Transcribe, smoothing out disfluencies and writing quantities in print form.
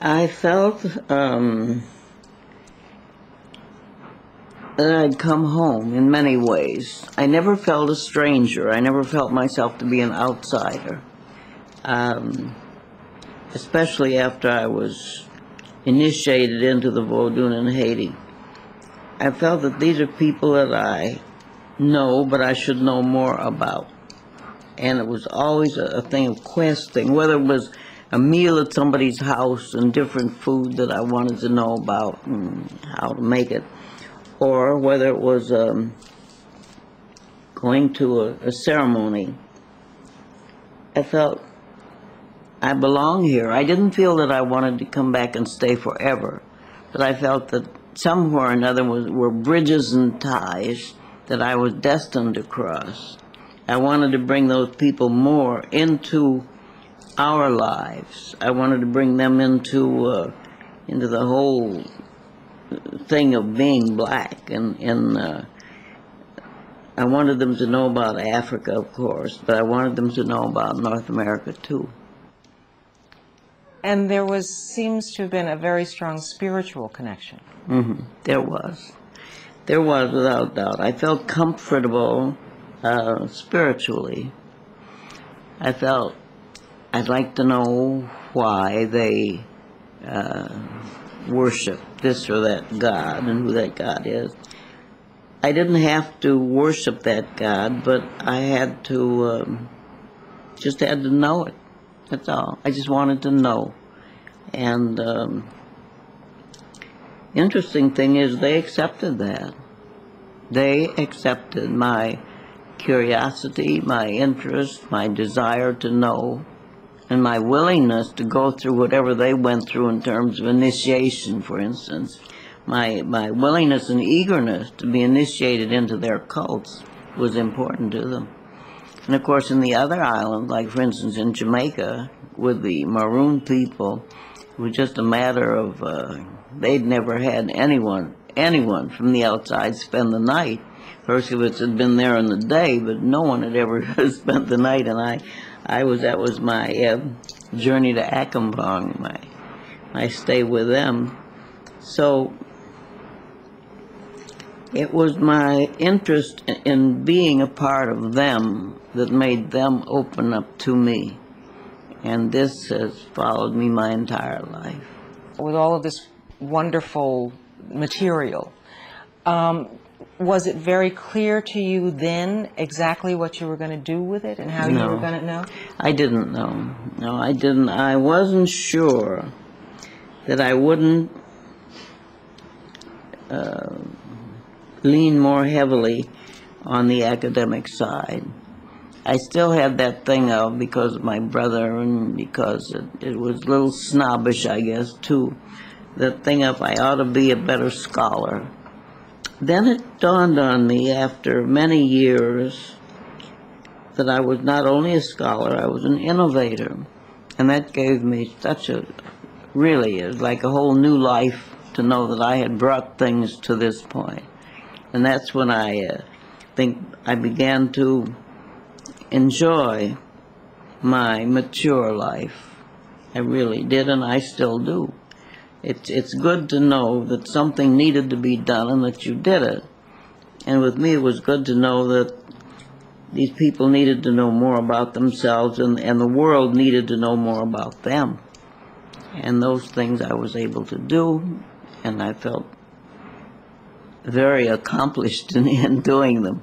I felt that I'd come home in many ways. I never felt a stranger. I never felt myself to be an outsider, especially after I was initiated into the Vodun in Haiti. I felt that these are people that I know, but I should know more about. And it was always a thing of questing, whether it was a meal at somebody's house and different food that I wanted to know about and how to make it, or whether it was going to a ceremony. I felt I belong here. I didn't feel that I wanted to come back and stay forever, but I felt that somewhere or another were bridges and ties that I was destined to cross. I wanted to bring those people more into our lives. I wanted to bring them into the whole thing of being black, and I wanted them to know about Africa, of course, but I wanted them to know about North America too. And there seems to have been a very strong spiritual connection. There was without doubt. I felt comfortable spiritually. I felt I'd like to know why they worship this or that God and who that God is. I didn't have to worship that God, but I had to just had to know it. That's all. I just wanted to know. And interesting thing is they accepted that. They accepted my curiosity, my interest, my desire to know, and my willingness to go through whatever they went through in terms of initiation, for instance. My willingness and eagerness to be initiated into their cults was important to them. And of course in the other islands, like for instance in Jamaica, with the Maroon people, it was just a matter of, they'd never had anyone from the outside spend the night. Percival had been there in the day, but no one had ever spent the night, and that was my journey to Akambong, my stay with them. So it was my interest in being a part of them that made them open up to me. And this has followed me my entire life. With all of this wonderful material, was it very clear to you then exactly what you were going to do with it and how you were going to know? I didn't know. No, I didn't. I wasn't sure that I wouldn't lean more heavily on the academic side. I still had that thing of, because of my brother and because it was a little snobbish, I guess, too, that thing of I ought to be a better scholar. Then it dawned on me after many years that I was not only a scholar, I was an innovator. And that gave me such a, really, it was like a whole new life to know that I had brought things to this point. And that's when I think I began to enjoy my mature life. I really did, and I still do. It's good to know that something needed to be done and that you did it. And with me, it was good to know that these people needed to know more about themselves, and the world needed to know more about them. And those things I was able to do, and I felt very accomplished in doing them.